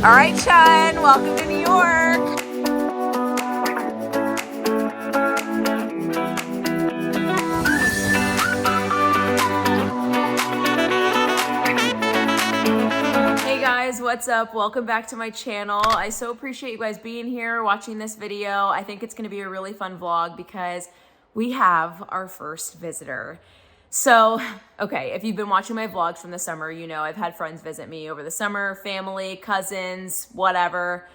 All right, Chun, welcome to New York. Hey guys, what's up? Welcome back to my channel. I so appreciate you guys being here, watching this video. I think it's gonna be a really fun vlog because we have our first visitor. So, okay, if you've been watching my vlogs from the summer, you know I've had friends visit me over the summer, family, cousins, whatever.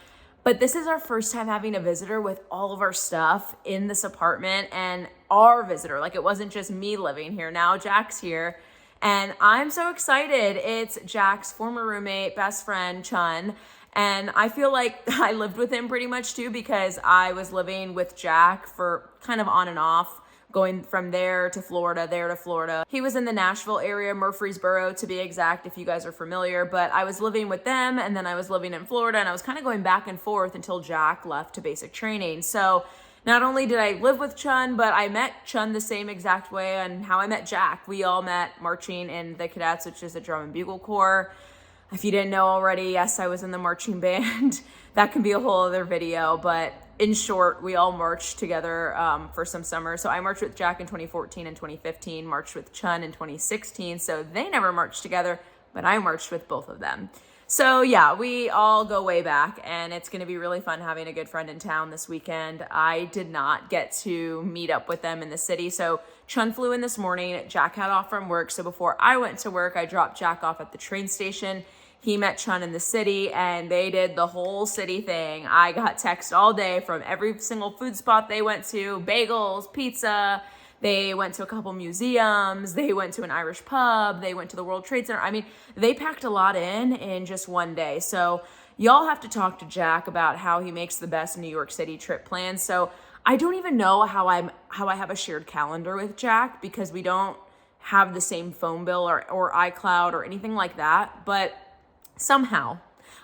But this is our first time having a visitor with all of our stuff in this apartment, and our visitor. Like, it wasn't just me living here. Now Jack's here, and I'm so excited. It's Jack's former roommate, best friend, Chun. And I feel like I lived with him pretty much too, because I was living with Jack for kind of on and off, going from there to Florida. He was in the Nashville area, Murfreesboro to be exact, if you guys are familiar, but I was living with them, and then I was living in Florida, and I was kind of going back and forth until Jack left to basic training. So not only did I live with Chun, but I met Chun the same exact way and how I met Jack. We all met marching in the Cadets, which is a drum and bugle corps. If you didn't know already, yes, I was in the marching band. That can be a whole other video, but in short, we all marched together for some summer. So I marched with Jack in 2014 and 2015, marched with Chun in 2016. So they never marched together, but I marched with both of them. So yeah, we all go way back, and it's gonna be really fun having a good friend in town this weekend. I did not get to meet up with them in the city. So Chun flew in this morning, Jack had off from work. So before I went to work, I dropped Jack off at the train station. He met Chun in the city, and they did the whole city thing. I got text all day from every single food spot they went to, bagels, pizza. They went to a couple museums. They went to an Irish pub. They went to the World Trade Center. I mean, they packed a lot in just one day. So y'all have to talk to Jack about how he makes the best New York City trip plans. So I don't even know how I have a shared calendar with Jack, because we don't have the same phone bill or iCloud or anything like that. But somehow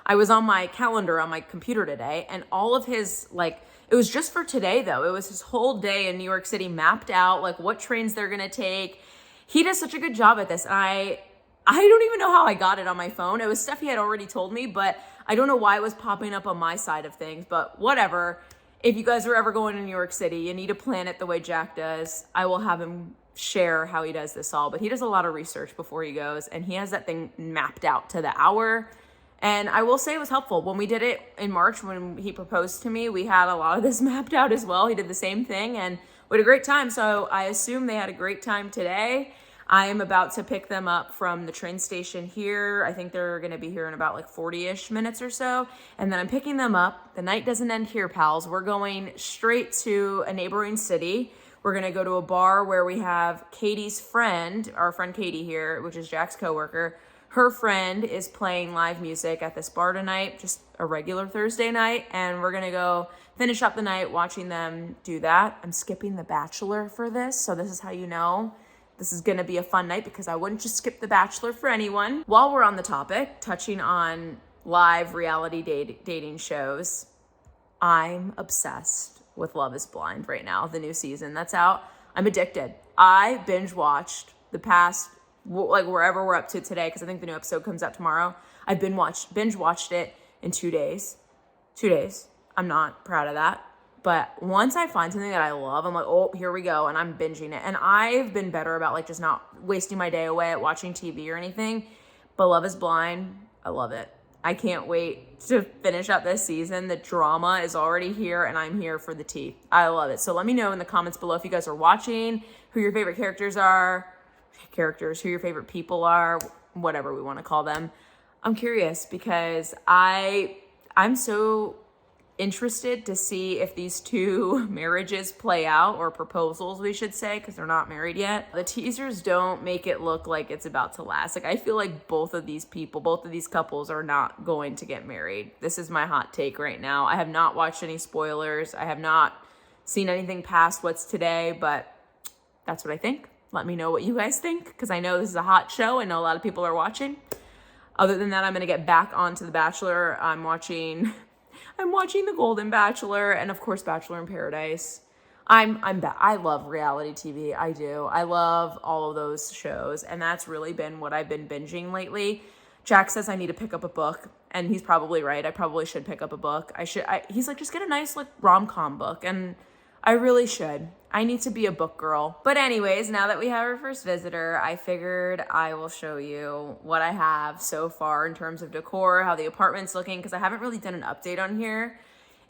I was on my calendar on my computer today, and all of his, like, it was just for today though. It was his whole day in New York City mapped out, like what trains they're gonna take. He does such a good job at this. And I don't even know how I got it on my phone. It was stuff he had already told me, but I don't know why it was popping up on my side of things, but whatever. If you guys are ever going to New York City, you need to plan it the way Jack does. I will have him share how he does this all, but he does a lot of research before he goes, and he has that thing mapped out to the hour. And I will say it was helpful. When we did it in March, when he proposed to me, we had a lot of this mapped out as well. He did the same thing, and we had a great time. So I assume they had a great time today. I am about to pick them up from the train station here. I think they're gonna be here in about like 40-ish minutes or so. And then I'm picking them up. The night doesn't end here, pals. We're going straight to a neighboring city. We're gonna go to a bar where we have Katie's friend, our friend Katie here, which is Jack's coworker. Her friend is playing live music at this bar tonight, just a regular Thursday night, and we're gonna go finish up the night watching them do that. I'm skipping The Bachelor for this, so this is how you know this is gonna be a fun night, because I wouldn't just skip The Bachelor for anyone. While we're on the topic, touching on live reality dating shows, I'm obsessed with Love is Blind right now, the new season that's out. I'm addicted. I binge watched the past, like wherever we're up to today, because I think the new episode comes out tomorrow. I binge watched it in 2 days. 2 days. I'm not proud of that. But once I find something that I love, I'm like, oh, here we go. And I'm binging it. And I've been better about like just not wasting my day away at watching TV or anything. But Love is Blind, I love it. I can't wait to finish up this season. The drama is already here, and I'm here for the tea. I love it. So let me know in the comments below if you guys are watching, who your favorite characters are, who your favorite people are, whatever we want to call them. I'm curious, because I'm so interested to see if these two marriages play out, or proposals we should say, because they're not married yet. The teasers don't make it look like it's about to last. Like, I feel like both of these couples are not going to get married. This is my hot take right now. I have not watched any spoilers. I have not seen anything past what's today, but that's what I think. Let me know what you guys think, because I know this is a hot show. I know a lot of people are watching. Other than that, I'm going to get back onto The Bachelor. I'm watching The Golden Bachelor, and of course Bachelor in Paradise. I love reality TV. I do. I love all of those shows, and that's really been what I've been binging lately. Jack says I need to pick up a book. And he's probably right. I probably should pick up a book. He's like, just get a nice like rom-com book. And I really should. I need to be a book girl. But anyways, now that we have our first visitor, I figured I will show you what I have so far in terms of decor, how the apartment's looking, because I haven't really done an update on here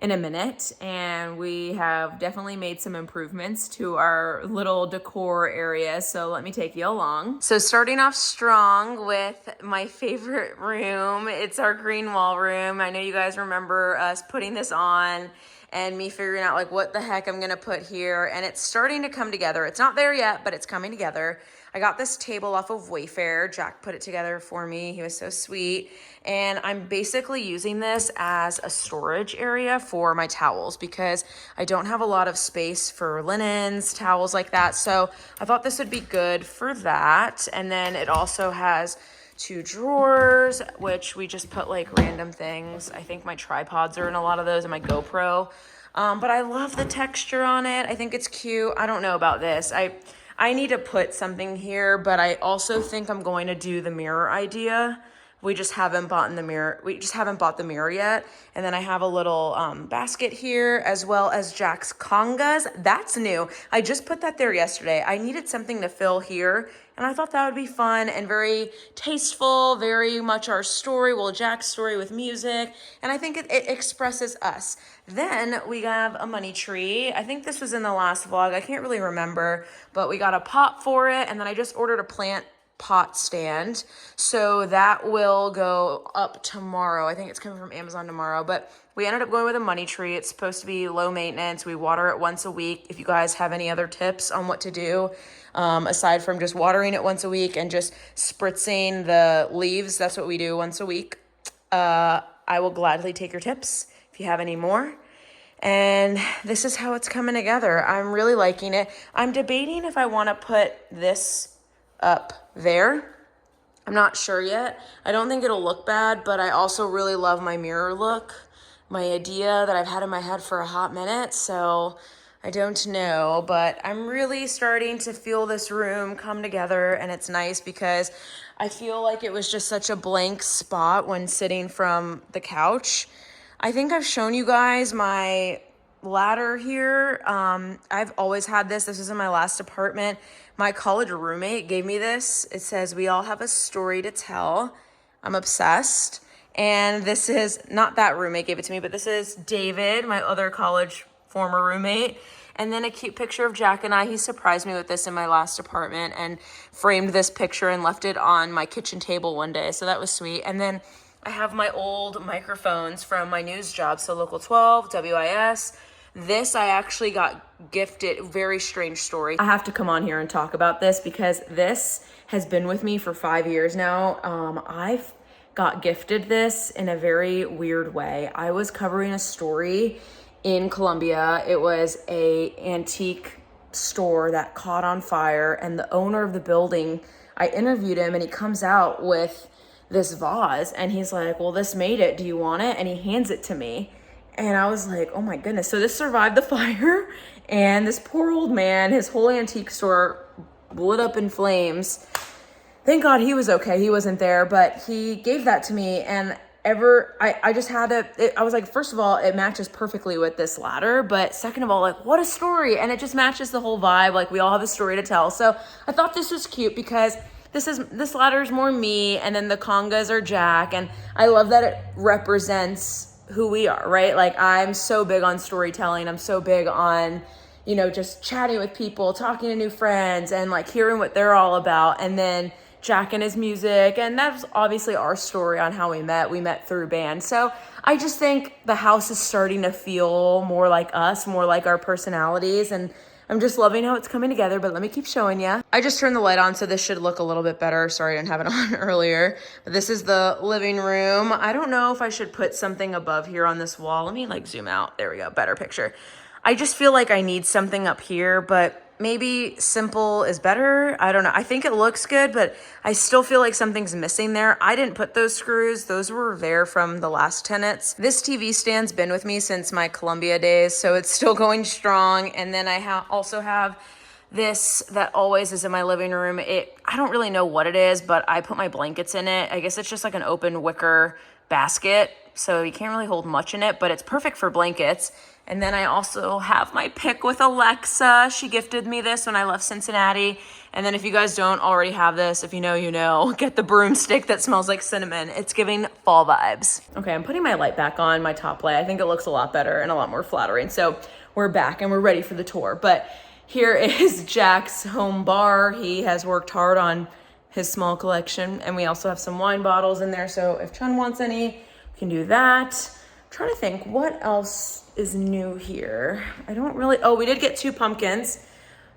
in a minute, and we have definitely made some improvements to our little decor area, so let me take you along. So starting off strong with my favorite room, it's our green wall room. I know you guys remember us putting this on and me figuring out like what the heck I'm gonna put here, and it's starting to come together. It's not there yet, but it's coming together. I got this table off of Wayfair. Jack put it together for me. He was so sweet. And I'm basically using this as a storage area for my towels because I don't have a lot of space for linens, towels like that. So I thought this would be good for that. And then it also has 2 drawers, which we just put like random things. I think my tripods are in a lot of those and my GoPro. But I love the texture on it. I think it's cute. I don't know about this. I need to put something here, but I also think I'm going to do the mirror idea. We just haven't bought the mirror. We just haven't bought the mirror yet. And then I have a little basket here as well as Jack's congas. That's new. I just put that there yesterday. I needed something to fill here, and I thought that would be fun and very tasteful, very much our story. Well, Jack's story with music, and I think it expresses us. Then we have a money tree. I think this was in the last vlog. I can't really remember, but we got a pot for it, and then I just ordered a plant pot stand, so that will go up tomorrow. I think it's coming from Amazon tomorrow, but we ended up going with a money tree. It's supposed to be low maintenance. We water it once a week. If you guys have any other tips on what to do, aside from just watering it once a week and just spritzing the leaves, that's what we do once a week. I will gladly take your tips if you have any more. And this is how it's coming together. I'm really liking it. I'm debating if I want to put this up there. I'm not sure yet. I don't think it'll look bad, but I also really love my mirror look, my idea that I've had in my head for a hot minute. So I don't know, but I'm really starting to feel this room come together, and it's nice because I feel like it was just such a blank spot when sitting from the couch. I think I've shown you guys my ladder here. I've always had this. This was in my last apartment. My college roommate gave me this. It says, "We all have a story to tell." I'm obsessed. And this is, not that roommate gave it to me, but this is David, my other college former roommate. And then a cute picture of Jack and I. He surprised me with this in my last apartment and framed this picture and left it on my kitchen table one day. So that was sweet. And then I have my old microphones from my news job. So Local 12, WIS. This I actually got gifted. Very strange story. I have to come on here and talk about this because this has been with me for 5 years now. I've got gifted this in a very weird way. I was covering a story in Columbia. It was a antique store that caught on fire, and the owner of the building, I interviewed him, and he comes out with this vase and he's like, "Well, this made it. Do you want it?" And he hands it to me. And I was like, oh my goodness. So this survived the fire, and this poor old man, his whole antique store lit up in flames. Thank God he was okay. He wasn't there, but he gave that to me. And I just had I was like, first of all, it matches perfectly with this ladder. But second of all, like, what a story. And it just matches the whole vibe. Like, we all have a story to tell. So I thought this was cute because this ladder is more me, and then the congas are Jack. And I love that it represents who we are, right? Like, I'm so big on storytelling. I'm so big on, you know, just chatting with people, talking to new friends, and like hearing what they're all about. And then Jack and his music, and that's obviously our story on how we met. We met through band. So I just think the house is starting to feel more like us, more like our personalities, and I'm just loving how it's coming together, but let me keep showing you. I just turned the light on, so this should look a little bit better. Sorry, I didn't have it on earlier. But this is the living room. I don't know if I should put something above here on this wall. Let me like zoom out. There we go, better picture. I just feel like I need something up here, but maybe simple is better. I don't know. I think it looks good, but I still feel like something's missing there. I didn't put those screws. Those were there from the last tenants. This TV stand's been with me since my Columbia days, so it's still going strong. And then I also have this that always is in my living room. I don't really know what it is, but I put my blankets in it. I guess it's just like an open wicker basket, so you can't really hold much in it, but it's perfect for blankets. And then I also have my pick with Alexa. She gifted me this when I left Cincinnati. And then if you guys don't already have this, if you know, you know, get the broomstick that smells like cinnamon. It's giving fall vibes. Okay, I'm putting my light back on, my top light. I think it looks a lot better and a lot more flattering. So we're back and we're ready for the tour. But here is Jack's home bar. He has worked hard on his small collection. And we also have some wine bottles in there. So if Chun wants any, we can do that. I'm trying to think what else is new here. I don't really, oh, we did get 2 pumpkins.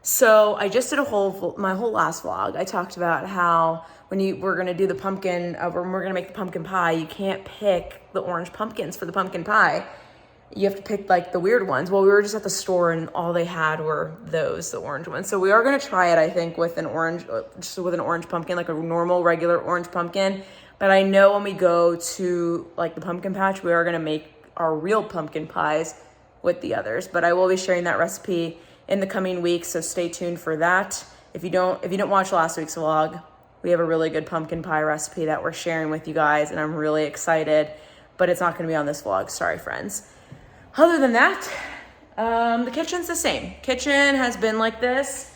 So I just did my whole last vlog. I talked about how when we're gonna do the pumpkin, when we're gonna make the pumpkin pie, you can't pick the orange pumpkins for the pumpkin pie. You have to pick like the weird ones. Well, we were just at the store and all they had were the orange ones. So we are gonna try it, I think, with an orange, just with an orange pumpkin, like a normal, regular orange pumpkin. But I know when we go to like the pumpkin patch, we are gonna make our real pumpkin pies with the others. But I will be sharing that recipe in the coming weeks, so stay tuned for that. If you don't watch last week's vlog, we have a really good pumpkin pie recipe that we're sharing with you guys, and I'm really excited, but it's not gonna be on this vlog, sorry friends. Other than that, the kitchen's the same. Kitchen has been like this.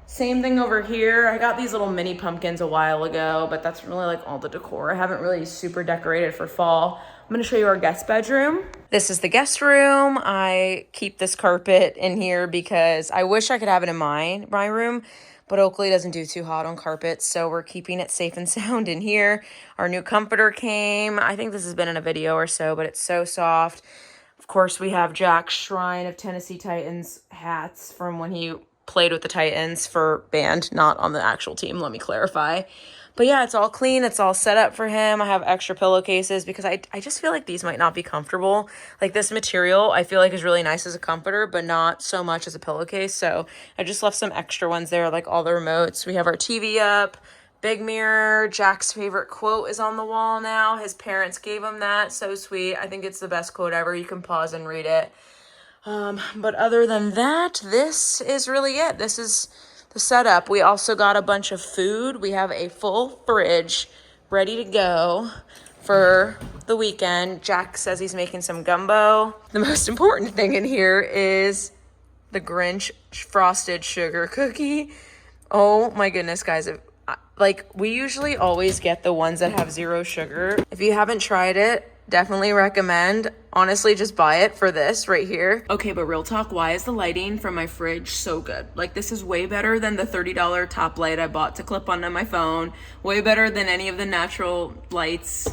Same thing over here. I got these little mini pumpkins a while ago, but that's really like all the decor. I haven't really super decorated for fall. I'm gonna show you our guest bedroom. This is the guest room. I keep this carpet in here because I wish I could have it in my room, but Oakley doesn't do too hot on carpets, so we're keeping it safe and sound in here. Our new comforter came. I think this has been in a video or so, but it's so soft. Of course, we have Jack's Shrine of Tennessee Titans hats from when he played with the Titans for band, not on the actual team, let me clarify. But yeah, it's all clean. It's all set up for him. I have extra pillowcases because I just feel like these might not be comfortable. Like this material, I feel like is really nice as a comforter, but not so much as a pillowcase. So I just left some extra ones there, like all the remotes. We have our TV up, big mirror. Jack's favorite quote is on the wall now. His parents gave him that. So sweet. I think it's the best quote ever. You can pause and read it. But other than that, this is really it. This is the setup. We also got a bunch of food. We have a full fridge ready to go for the weekend. Jack says he's making some gumbo. The most important thing in here is the Grinch frosted sugar cookie. Oh my goodness, guys. Like, we usually always get the ones that have 0 sugar. If you haven't tried it, definitely recommend. Honestly, just buy it for this right here. Okay, but real talk, why is the lighting from my fridge so good? Like, this is way better than the $30 top light I bought to clip onto my phone. Way better than any of the natural lights.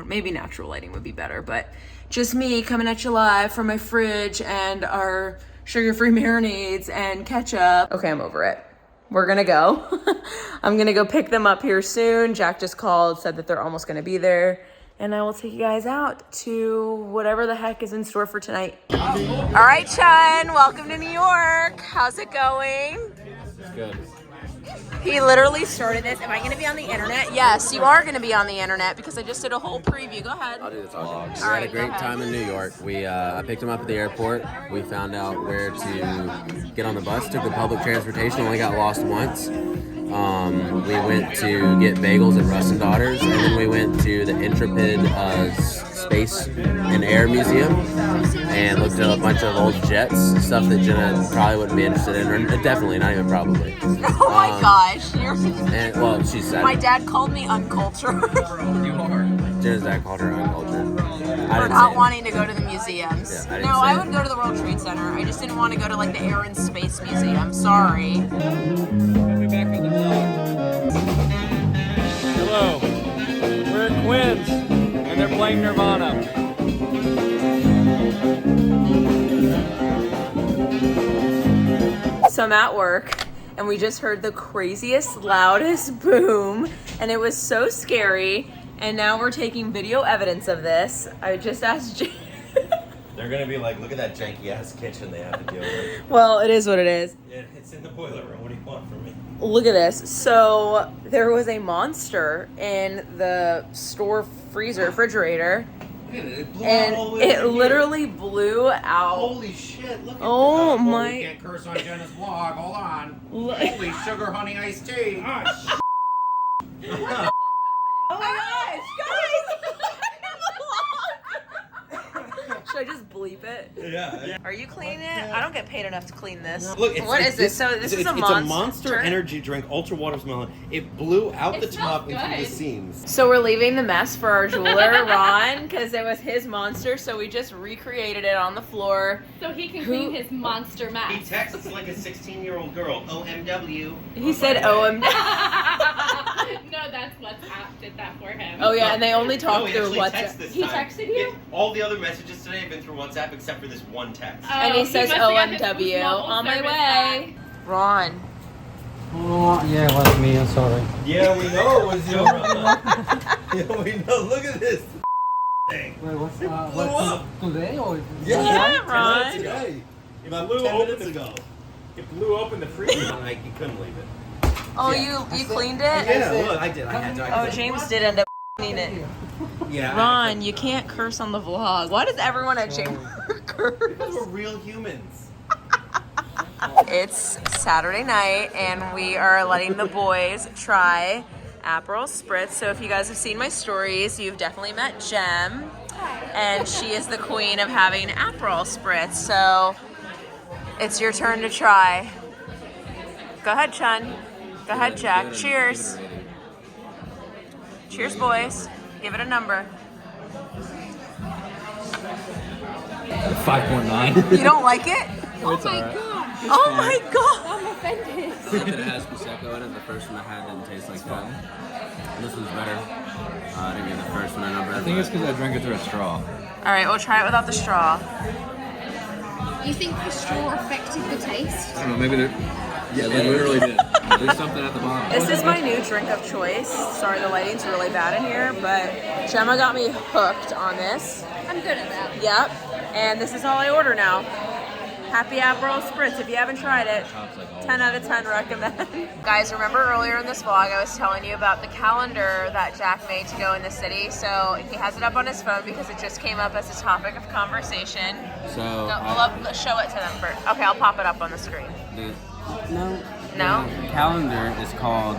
Maybe natural lighting would be better, but just me coming at you live from my fridge and our sugar-free marinades and ketchup. Okay, I'm over it. We're gonna go. I'm gonna go pick them up here soon. Jack just called, said that they're almost gonna be there. And I will take you guys out to whatever the heck is in store for tonight. All right, Chun, welcome to New York. How's it going? It's good. He literally started this. Am I going to be on the internet? Yes, you are going to be on the internet because I just did a whole preview. Go ahead. I'll do the talking. We had a great time in New York. I picked him up at the airport. We found out where to get on the bus. Took the public transportation. Only got lost once. We went to get bagels at Russ and Daughters, and then we went to the Intrepid Space and Air Museum and looked at a bunch of old jets, stuff that Jenna probably wouldn't be interested in, or definitely not even probably. Oh my gosh, and well, she said my dad called me uncultured. You are. Jenna's dad called her uncultured. For not wanting to go to the museums. Yeah, no, I would go to the World Trade Center. I just didn't want to go to like the Air and Space Museum. Sorry. Back on the vlog. Hello, we're at Quinn's, and they're playing Nirvana. So I'm at work, and we just heard the craziest, loudest boom, and it was so scary, and now we're taking video evidence of this. I just asked Jay. They're gonna be like, look at that janky ass kitchen they have to deal with. Well, it is what it is. Yeah, it's in the boiler room. What do you want from me? Look at this. So there was a monster in the store refrigerator. Look at it. It blew And out all the way it over literally blew out. Holy shit! Look at Oh that. my! You can't curse on Jenna's vlog. Hold on. Look. Holy sugar honey iced tea. Oh my gosh, guys! Should I just bleep it? Yeah. Are you cleaning it? I don't get paid enough to clean this. Look, What is this? So this is a monster? It's a Monster Energy drink, ultra watermelon. It blew out the top and through the seams. So we're leaving the mess for our jeweler, Ron, because it was his monster, so we just recreated it on the floor. So he can clean his monster mess. He texts like a 16-year-old girl. OMW. He said OMG. No, that's WhatsApp did that for him. Oh yeah, and they only talk he through actually WhatsApp. texts this He time. texted you? Yeah, all the other messages today have been through WhatsApp except for this one text. And he says must have got his OMW mobile on my service way. Ron. Oh, yeah, it was me. I'm sorry. Yeah, we know it was you. Yeah, we know. Look at this thing. Wait, what's up. today or? Yeah, Ron. Today. It blew 10 minutes ago. It blew open the freezer. Like, you couldn't believe it. Oh, you cleaned it? Yeah, look, I did. I had to. Oh, James did end up cleaning it. Yeah. Ron, you can't curse on the vlog. Why does everyone at Chamber curse? Because we're real humans. It's Saturday night and we are letting the boys try aperol spritz. So if you guys have seen my stories, you've definitely met Jem. And she is the queen of having aperol spritz. So it's your turn to try. Go ahead, Chun. Go ahead, Jack. Cheers. Cheers, boys. Give it a number. 5.9. You don't like it? Oh my gosh. Oh my god. I'm offended. That it has Prosecco in it. The first one I had didn't taste like that. This one's better. I didn't get the first one a number. I think it's because I drank it through a straw. All right, we'll try it without the straw. You think the straw affected the taste? I don't know, maybe they're... Yeah, they literally did. There's something at the bottom. This is my new drink of choice. Sorry, the lighting's really bad in here, but Gemma got me hooked on this. I'm good at that. Yep, and this is all I order now. Happy Aperol Spritz. If you haven't tried it, 10 out of 10 recommend. Guys, remember earlier in this vlog I was telling you about the calendar that Jack made to go in the city? So he has it up on his phone because it just came up as a topic of conversation. So We'll show it to them first. Okay, I'll pop it up on the screen. No? The calendar is called,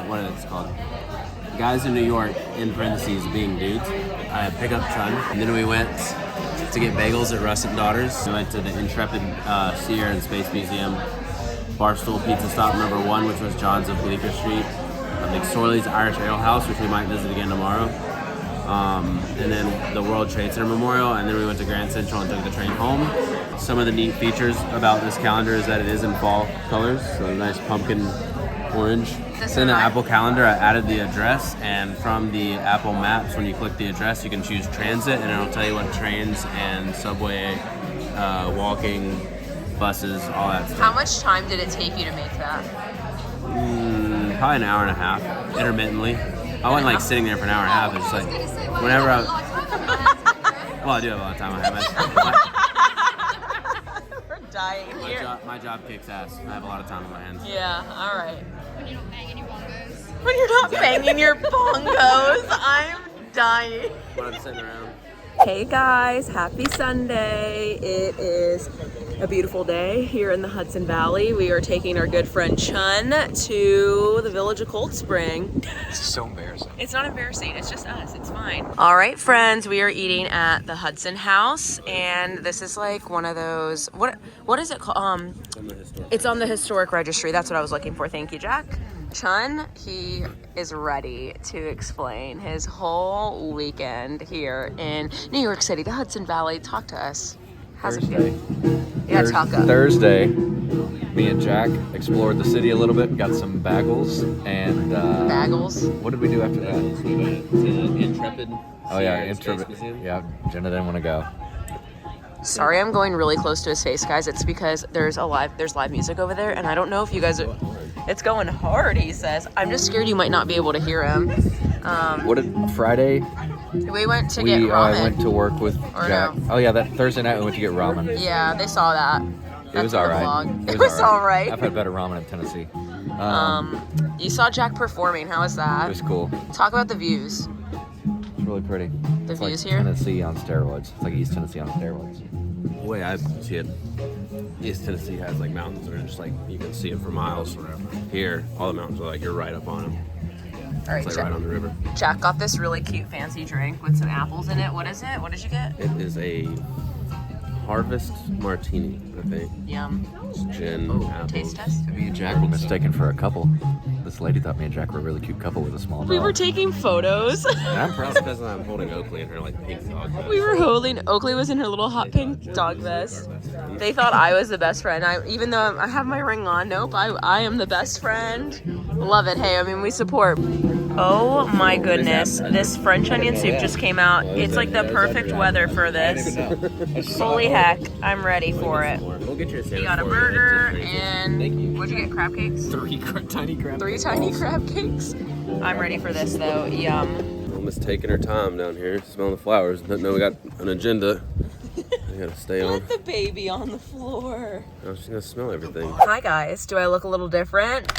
what is it called? Guys in New York, in parentheses, being dudes. I pick up Chun, and then we went to get bagels at Russ and Daughters. We went to the Intrepid Sea and Space Museum, Barstool Pizza Stop #1, which was John's of Bleecker Street, McSorley's Irish Ale House, which we might visit again tomorrow, and then the World Trade Center Memorial, and then we went to Grand Central and took the train home. Some of the neat features about this calendar is that it is in fall colors, so a nice pumpkin orange. It's in the Apple calendar. I added the address, and from the Apple Maps, when you click the address, you can choose transit, and it'll tell you what trains and subway, walking, buses, all that stuff. How much time did it take you to make that? Probably an hour and a half, intermittently. I wasn't like sitting there for an hour and a half. It's just like whenever I. Well, I do have a lot of time. I have. We're dying here. My job kicks ass. I have a lot of time on my hands. Yeah, all right. When you're not banging your bongos. When you're not banging your bongos, I'm dying. When I'm sitting around. Hey guys, happy Sunday. It is a beautiful day here in the Hudson Valley. We are taking our good friend Chun to the village of Cold Spring. This is so embarrassing. It's not embarrassing, it's just us, it's fine. All right, friends, we are eating at the Hudson House, and this is like one of those, what is it called? It's on the historic registry. That's what I was looking for. Thank you, Jack. Chun, he is ready to explain his whole weekend here in New York City, the Hudson Valley. Talk to us. How's it feel? Yeah, talk up. Thursday, me and Jack explored the city a little bit, got some bagels, and Bagels. what did we do after that? We went to Intrepid. Oh yeah, Sea and Space Intrepid. Museum. Yeah, Jenna didn't want to go. Sorry, I'm going really close to his face, guys. It's because there's live music over there, and I don't know if you guys are. It's going hard, he says. I'm just scared you might not be able to hear him. What did Friday? We went to get I ramen. went to work with Or Jack. no? Oh yeah, that Thursday night we went to get ramen. Yeah, they saw that. It was That's in all the right. vlog. It was all right. I've had better ramen in Tennessee. You saw Jack performing. How was It that? was cool. Talk about the views. It's really pretty. It's like views here? Tennessee on steroids. It's like East Tennessee on steroids. The way I see it, East Tennessee has like mountains that are just like you can see them for miles forever. Here, all the mountains are like you're right up on them. All right, It's like right on the river. Jack got this really cute fancy drink with some apples in it. What is it? What did you get? It is a Harvest Martini, I think. Yum. It's gin, apples. Taste test. Me and Jack were mistaken for a couple. This lady thought me and Jack were a really cute couple with a small dog. We were taking photos. And I'm proud because I'm holding Oakley in her like pink dog vest. We were holding, Oakley was in her little hot pink dog vest. They thought I was the best friend. Even though I have my ring on, nope, I am the best friend. Love it. Hey, I mean, we support. Oh my goodness, this French onion soup just came out. It's like the perfect weather for this. Holy heck, I'm ready for it. We'll get you a sandwich. You got a for you. burger and what'd you get? Crab cakes? Three tiny crab. 3 tiny crab cakes. I'm ready for this though. Yum. Almost taking her time down here, smelling the flowers. But no, we got an agenda. I gotta stay on. Put the baby on the floor. Oh, she's gonna smell everything. Hi guys, do I look a little different?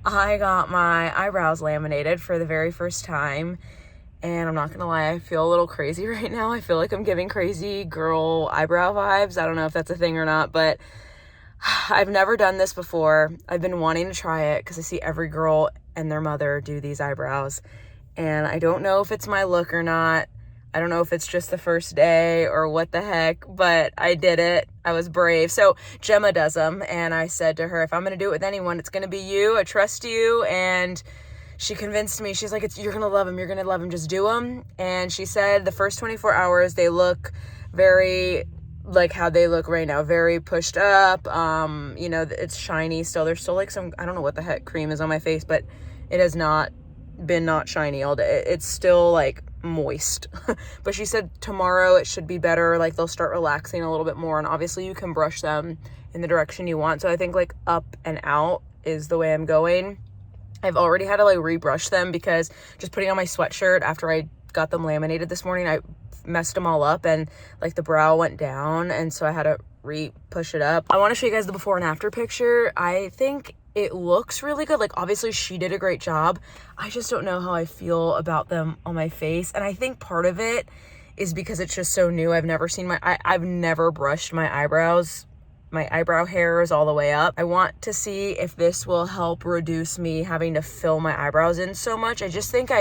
I got my eyebrows laminated for the very first time, and I'm not gonna lie, I feel a little crazy right now. I feel like I'm giving crazy girl eyebrow vibes. I don't know if that's a thing or not, but I've never done this before. I've been wanting to try it because I see every girl and their mother do these eyebrows, and I don't know if it's my look or not. I don't know if it's just the first day or what the heck, but I did it. I was brave. So Gemma does them, and I said to her, if I'm going to do it with anyone, it's going to be you. I trust you. And she convinced me. She's like, you're going to love them. You're going to love them. Just do them. And she said the first 24 hours, they look very like how they look right now, very pushed up. You know, it's shiny still. There's still like some, I don't know what the heck cream is on my face, but it has not been not shiny all day. It's still like moist. But she said tomorrow it should be better, like they'll start relaxing a little bit more, and obviously you can brush them in the direction you want. So I think like up and out is the way I'm going. I've already had to like rebrush them because just putting on my sweatshirt after I got them laminated this morning, I messed them all up and like the brow went down, and so I had to push it up. I want to show you guys the before and after picture. I think it looks really good. Like obviously she did a great job. I just don't know how I feel about them on my face. And I think part of it is because it's just so new. I've never seen I've never brushed my eyebrows. My eyebrow hair is all the way up. I want to see if this will help reduce me having to fill my eyebrows in so much. I just think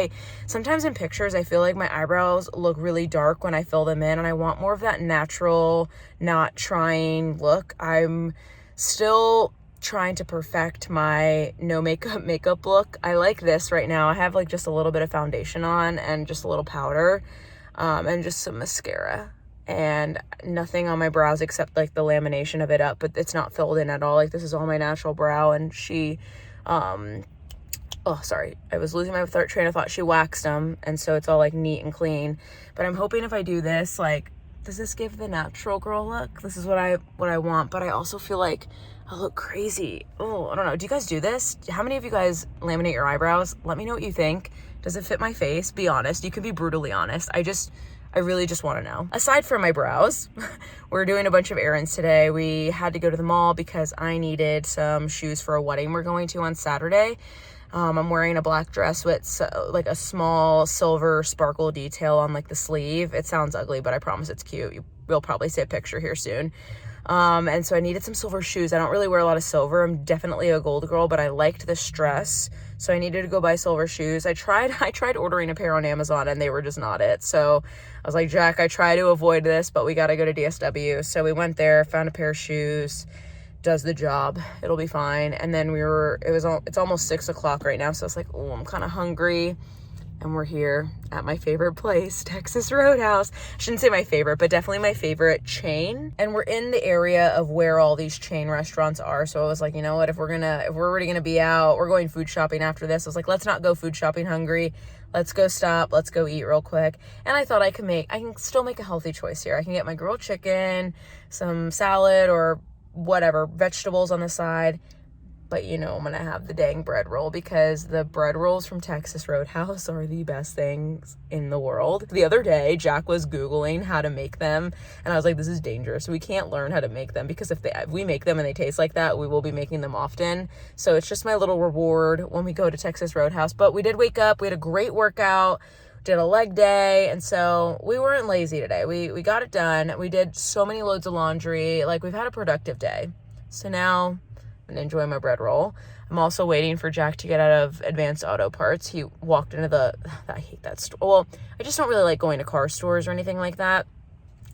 sometimes in pictures, I feel like my eyebrows look really dark when I fill them in, and I want more of that natural, not trying look. I'm still trying to perfect my no makeup look. I like this right now. I have like just a little bit of foundation on and just a little powder and just some mascara and nothing on my brows except like the lamination of it up, but it's not filled in at all. Like this is all my natural brow, and she oh sorry, I was losing my train of thought. She waxed them, and so it's all like neat and clean. But I'm hoping if I do this, like, does this give the natural girl look? This is what I want, but I also feel like I look crazy. Oh, I don't know. Do you guys do this? How many of you guys laminate your eyebrows? Let me know what you think. Does it fit my face? Be honest. You can be brutally honest. I really just want to know. Aside from my brows, we're doing a bunch of errands today. We had to go to the mall because I needed some shoes for a wedding we're going to on Saturday. I'm wearing a black dress with like a small silver sparkle detail on like the sleeve. It sounds ugly, but I promise it's cute. You'll probably see a picture here soon. And so I needed some silver shoes. I don't really wear a lot of silver. I'm definitely a gold girl, but I liked this dress, so I needed to go buy silver shoes. I tried ordering a pair on Amazon, and they were just not it. So I was like, Jack, I try to avoid this, but we got to go to DSW. So we went there, found a pair of shoes, does the job. It'll be fine. And then it's almost 6 o'clock right now. So it's like, oh, I'm kind of hungry. And we're here at my favorite place, Texas Roadhouse. I shouldn't say my favorite, but definitely my favorite chain. And we're in the area of where all these chain restaurants are. So I was like, you know what, if we're already gonna be out, we're going food shopping after this. I was like, let's not go food shopping hungry. Let's go stop. Let's go eat real quick. And I thought I can still make a healthy choice here. I can get my grilled chicken, some salad or whatever, vegetables on the side. But you know I'm gonna have the dang bread roll because the bread rolls from Texas Roadhouse are the best things in the world. The other day, Jack was Googling how to make them, and I was like, this is dangerous. We can't learn how to make them because if we make them and they taste like that, we will be making them often. So it's just my little reward when we go to Texas Roadhouse. But we did wake up, we had a great workout, did a leg day, and so we weren't lazy today. We got it done. We did so many loads of laundry. Like, we've had a productive day. So now and enjoy my bread roll. I'm also waiting for Jack to get out of Advanced Auto Parts. He walked into I hate that store. Well, I just don't really like going to car stores or anything like that.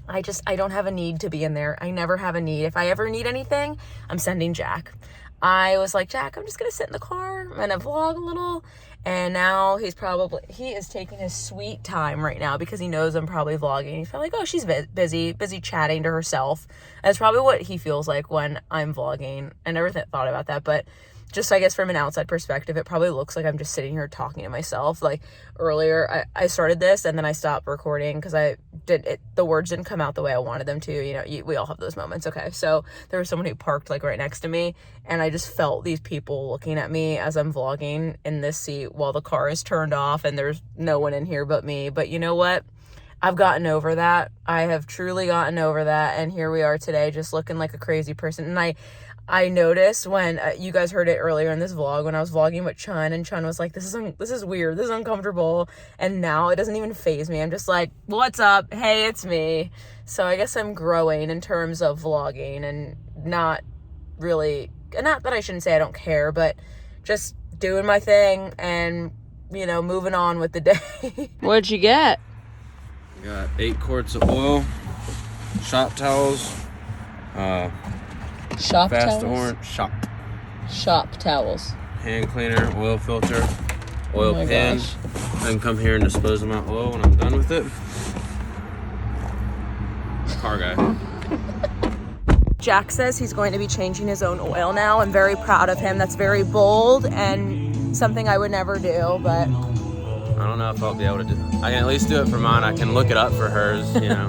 I don't have a need to be in there. I never have a need. If I ever need anything, I'm sending Jack. I was like, Jack, I'm just going to sit in the car. I'm going to vlog a little. And now he is taking his sweet time right now because he knows I'm probably vlogging. He's probably like, oh, she's busy chatting to herself. That's probably what he feels like when I'm vlogging. I never thought about that, but just, I guess, from an outside perspective, it probably looks like I'm just sitting here talking to myself. Like earlier, I started this and then I stopped recording because the words didn't come out the way I wanted them to. You know, we all have those moments. Okay. So there was someone who parked like right next to me and I just felt these people looking at me as I'm vlogging in this seat while the car is turned off and there's no one in here but me. But you know what? I've gotten over that. I have truly gotten over that. And here we are today just looking like a crazy person. And I noticed when you guys heard it earlier in this vlog when I was vlogging with Chun, and Chun was like, this is weird, this is uncomfortable, and now it doesn't even faze me. I'm just like, what's up? Hey, it's me. So I guess I'm growing in terms of vlogging and not that I shouldn't say I don't care, but just doing my thing and, you know, moving on with the day. What'd you get? Got 8 quarts of oil, shop towels, Shop towels. Hand cleaner, oil filter, oil pan. I can come here and dispose of my oil when I'm done with it. Car guy. Jack says he's going to be changing his own oil now. I'm very proud of him. That's very bold and something I would never do, but I don't know if I'll be able to do it. I can at least do it for mine. I can look it up for hers, you know.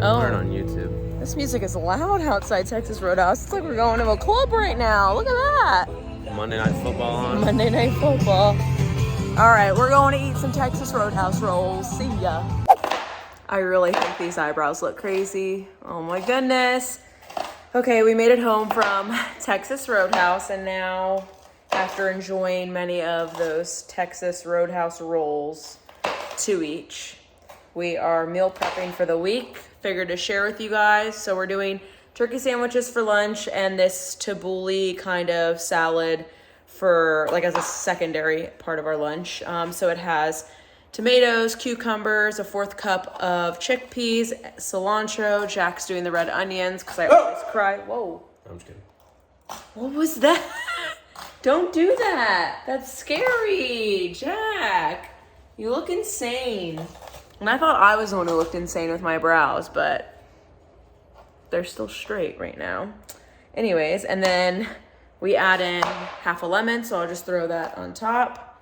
Learn on YouTube. This music is loud outside Texas Roadhouse. It's like we're going to a club right now. Look at that. Monday Night Football on. Monday Night Football. All right, we're going to eat some Texas Roadhouse rolls. See ya. I really think these eyebrows look crazy. Oh my goodness. Okay, we made it home from Texas Roadhouse, and now after enjoying many of those Texas Roadhouse rolls, 2 each, we are meal prepping for the week. Figured to share with you guys. So we're doing turkey sandwiches for lunch and this tabbouleh kind of salad for like as a secondary part of our lunch. So it has tomatoes, cucumbers, a 4th cup of chickpeas, cilantro. Jack's doing the red onions because I always cry. Whoa. I'm just kidding. What was that? Don't do that. That's scary. Jack, you look insane. And I thought I was the one who looked insane with my brows, but they're still straight right now. Anyways, and then we add in half a lemon, so I'll just throw that on top.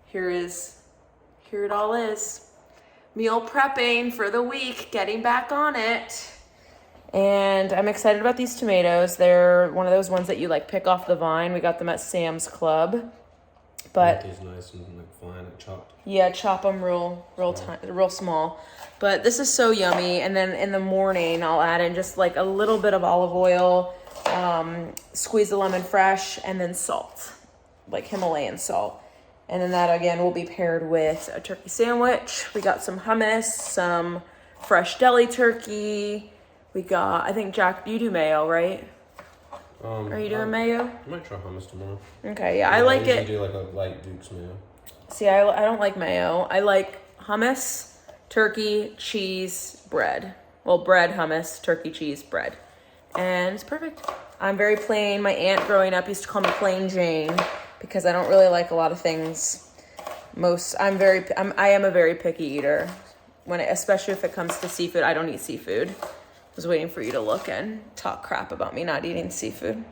Here it all is. Meal prepping for the week, getting back on it. And I'm excited about these tomatoes. They're one of those ones that you like pick off the vine. We got them at Sam's Club. But these nice and like fine and chopped. Yeah, chop them real small. But this is so yummy. And then in the morning, I'll add in just like a little bit of olive oil, squeeze the lemon fresh, and then salt, like Himalayan salt. And then that again will be paired with a turkey sandwich. We got some hummus, some fresh deli turkey. We got, I think, Jack, you do mayo, right? Are you doing mayo? I might try hummus tomorrow. Okay, yeah, I like it. I usually do like a light Duke's mayo. See, I don't like mayo. I like hummus, turkey, cheese, bread. Well, bread, hummus, turkey, cheese, bread. And it's perfect. I'm very plain. My aunt growing up used to call me Plain Jane because I don't really like a lot of things. I am a very picky eater. Especially if it comes to seafood, I don't eat seafood. I was waiting for you to look and talk crap about me not eating seafood.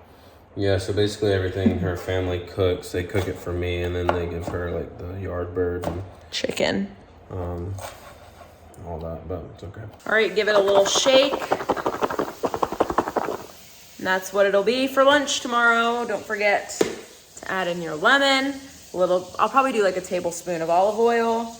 Yeah, so basically everything her family cooks, they cook it for me, and then they give her like the yard bird and chicken. All that, but it's okay. All right, give it a little shake. And that's what it'll be for lunch tomorrow. Don't forget to add in your lemon. I'll probably do like a tablespoon of olive oil.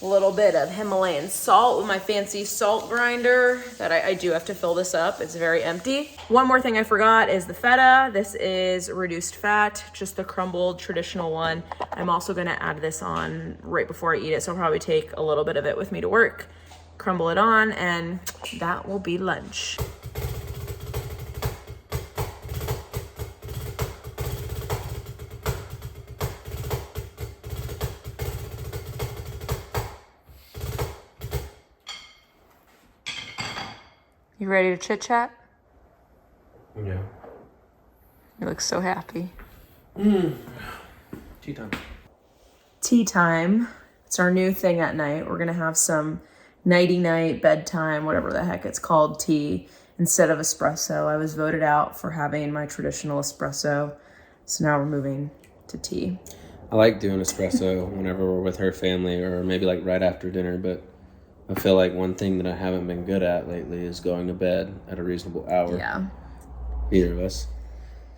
A little bit of Himalayan salt with my fancy salt grinder that I do have to fill this up. It's very empty. One more thing I forgot is the feta. This is reduced fat, just the crumbled traditional one. I'm also gonna add this on right before I eat it, so I'll probably take a little bit of it with me to work, crumble it on, and that will be lunch. You ready to chit chat? Yeah. You look so happy. Tea time. Tea time. It's our new thing at night. We're gonna have some nighty night, bedtime, whatever the heck it's called, tea instead of espresso. I was voted out for having my traditional espresso, so now we're moving to tea. I like doing espresso whenever we're with her family or maybe like right after dinner, but I feel like one thing that I haven't been good at lately is going to bed at a reasonable hour. Yeah. Neither of us.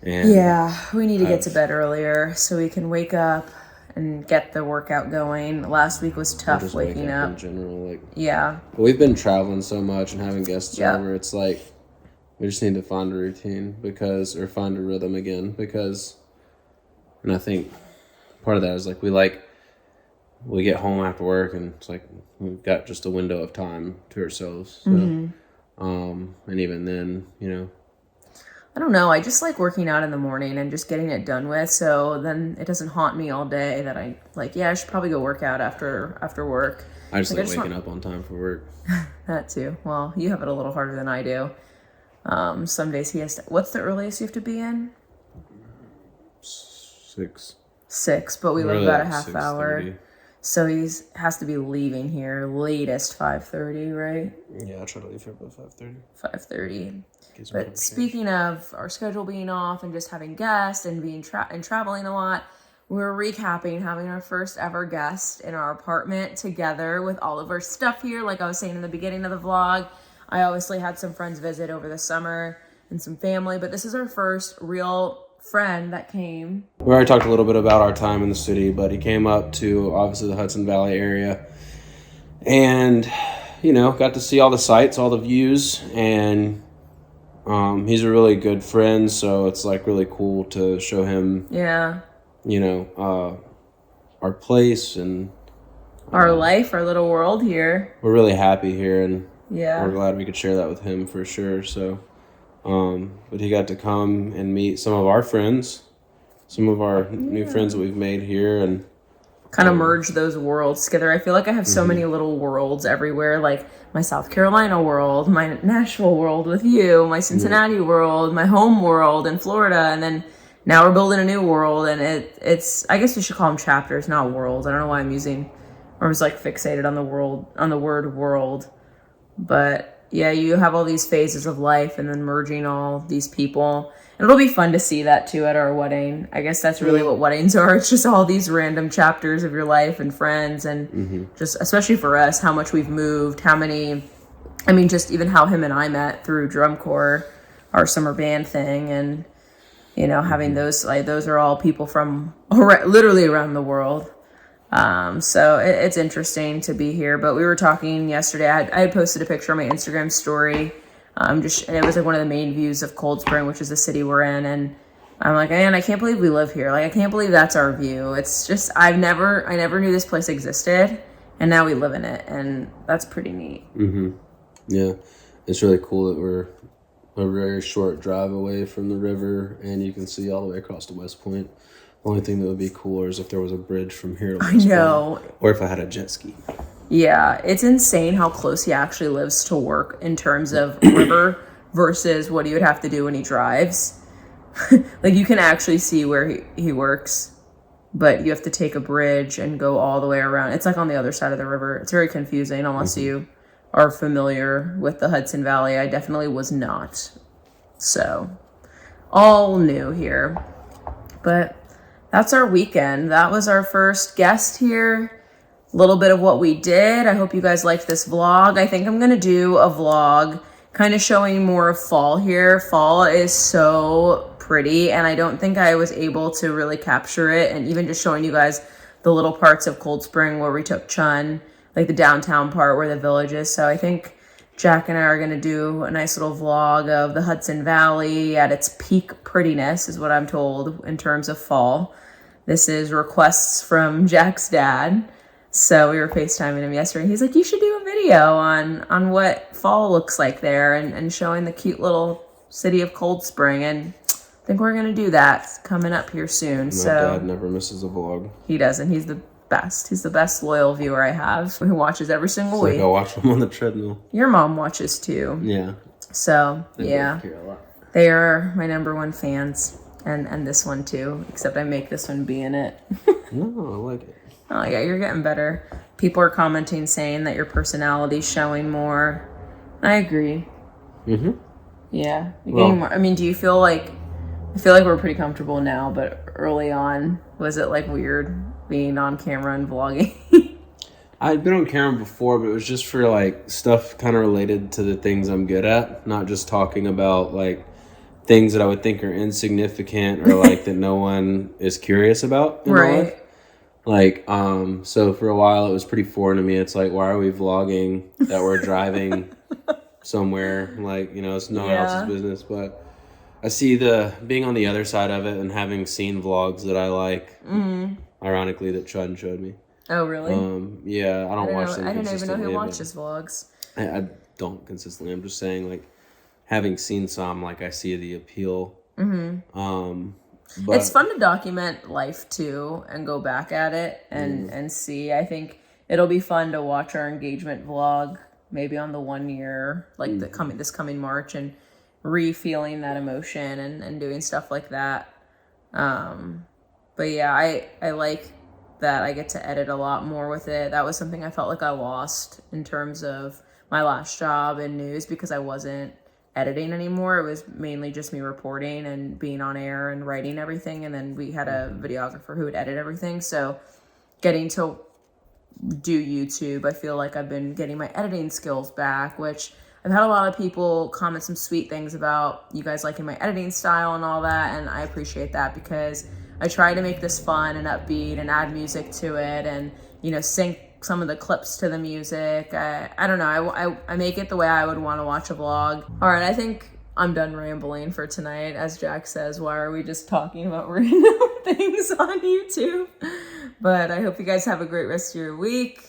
And Yeah, we need to get to bed earlier so we can wake up and get the workout going. Last week was tough just waking wake up. in general. Like, Yeah. we've been traveling so much and having guests Yeah. over. It's like we just need to find a routine or find a rhythm again and I think part of that is like we get home after work and it's like we've got just a window of time to ourselves. So, and even then, I don't know. I just like working out in the morning and just getting it done with. So then it doesn't haunt me all day that I should probably go work out after work. I just like waking up on time for work. That too. Well, you have it a little harder than I do. Some days he has to, what's the earliest you have to be in? 6, but we live about a half hour. 6:30. So has to be leaving here latest 5:30, right? Yeah, I try to leave here about 5:30. 5:30. But speaking of our schedule being off and just having guests and being traveling a lot, we're recapping having our first ever guest in our apartment together with all of our stuff here. Like I was saying in the beginning of the vlog, I obviously had some friends visit over the summer and some family, but this is our first real friend that came. We already talked a little bit about our time in the city, but he came up to obviously the Hudson Valley area and, got to see all the sights, all the views, and he's a really good friend, so it's like really cool to show him, our place and our life, our little world here. We're really happy here, and Yeah. we're glad we could share that with him for sure. So, but he got to come and meet some of our friends, some of our new friends that we've made here, and kind of merge those worlds together. I feel like I have so many little worlds everywhere, like my South Carolina world, my Nashville world with you, my Cincinnati world, my home world in Florida, and then now we're building a new world, and it's I guess you should call them chapters, not worlds. I don't know why I was like fixated on the word world. But yeah, you have all these phases of life and then merging all these people. And it'll be fun to see that too at our wedding. I guess that's really what weddings are. It's just all these random chapters of your life and friends and just, especially for us, how much we've moved, just even how him and I met through drum corps, our summer band thing. And, having those are all people from literally around the world. So it's interesting to be here, but we were talking yesterday. I had posted a picture on my Instagram story. And it was like one of the main views of Cold Spring, which is the city we're in. And I'm like, man, I can't believe we live here. Like, I can't believe that's our view. It's just, I never knew this place existed, and now we live in it. And that's pretty neat. Yeah. It's really cool that we're a very short drive away from the river and you can see all the way across to West Point. The only thing that would be cooler is if there was a bridge from here to West Point, or if I had a jet ski. Yeah, it's insane how close he actually lives to work in terms of river versus what he would have to do when he drives. Like, you can actually see where he works, but you have to take a bridge and go all the way around. It's like on the other side of the river. It's very confusing unless you are familiar with the Hudson Valley. I definitely was not. So, all new here. But that's our weekend. That was our first guest here. A little bit of what we did. I hope you guys liked this vlog. I think I'm going to do a vlog kind of showing more of fall here. Fall is so pretty, and I don't think I was able to really capture it. And even just showing you guys the little parts of Cold Spring where we took Chun, like the downtown part where the village is. So I think Jack and I are going to do a nice little vlog of the Hudson Valley at its peak prettiness, is what I'm told, in terms of fall. This is requests from Jack's dad. So we were FaceTiming him yesterday. He's like, you should do a video on what fall looks like there and showing the cute little city of Cold Spring. And I think we're going to do that. It's coming up here soon. My dad never misses a vlog. He doesn't. He's the best. He's the best loyal viewer I have, who watches every single week. Like I watch him on the treadmill. Your mom watches too. Yeah. So They yeah, both care a lot. they are my number one fans, and this one too. Except I make this one be in it. No, I like it. Oh yeah, you're getting better. People are commenting saying that your personality's showing more. I agree. Mm-hmm. Yeah, you're Well- getting more. I mean, do you feel like? I feel like we're pretty comfortable now, but early on, was it like weird being on camera and vlogging? I'd been on camera before, but it was just for like stuff kind of related to the things I'm good at, not just talking about like things that I would think are insignificant or like that no one is curious about in my life. Like, so for a while it was pretty foreign to me. It's like, why are we vlogging that we're driving somewhere? Like, you know, it's no one else's business. But I see the being on the other side of it and having seen vlogs that I like, ironically, that Chun showed me. Oh, really? Yeah, I don't watch them I didn't even know consistently. who but watches vlogs. I don't consistently. I'm just saying, like, having seen some, like, I see the appeal. But It's fun to document life too and go back at it and see. I think it'll be fun to watch our engagement vlog maybe on the 1 year, like this coming March, and re-feeling that emotion and doing stuff like that. But yeah, I like that I get to edit a lot more with it. That was something I felt like I lost in terms of my last job in news because I wasn't editing anymore. It was mainly just me reporting and being on air and writing everything, and then we had a videographer who would edit everything. So getting to do YouTube, I feel like I've been getting my editing skills back, which I've had a lot of people comment some sweet things about you guys liking my editing style and all that, and I appreciate that because I try to make this fun and upbeat and add music to it and, you know, sync some of the clips to the music. I don't know. I make it the way I would want to watch a vlog. All right, I think I'm done rambling for tonight. As Jack says, why are we just talking about random things on YouTube? But I hope you guys have a great rest of your week.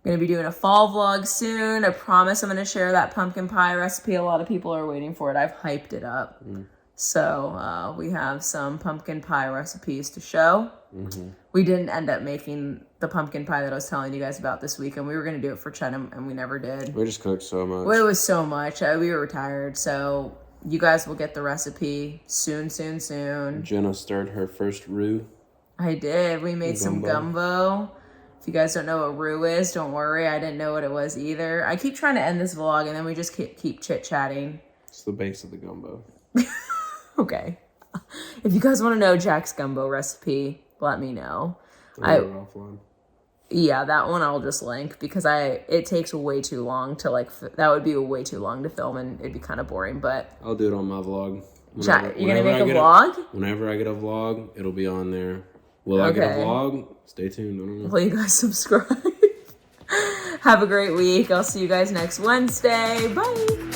I'm going to be doing a fall vlog soon. I promise I'm going to share that pumpkin pie recipe. A lot of people are waiting for it. I've hyped it up. So we have some pumpkin pie recipes to show. We didn't end up making the pumpkin pie that I was telling you guys about this week, and we were going to do it for Chettam, and we never did. we just cooked so much. Well, it was so much. We were retired, so you guys will get the recipe soon. Jenna stirred her first roux. I did. We made some gumbo. If you guys don't know what roux is, don't worry. I didn't know what it was either. I keep trying to end this vlog, and then we just keep chit-chatting. It's the base of the gumbo. Okay. If you guys want to know Jack's gumbo recipe, let me know. Offline. Yeah, that one I'll just link because it takes way too long to that would be way too long to film and it'd be kind of boring, but I'll do it on my vlog. Jack, you're going to make a vlog? Whenever I get a vlog, it'll be on there. Will I get a vlog? Stay tuned. I don't know. Will you guys subscribe? Have a great week. I'll see you guys next Wednesday. Bye.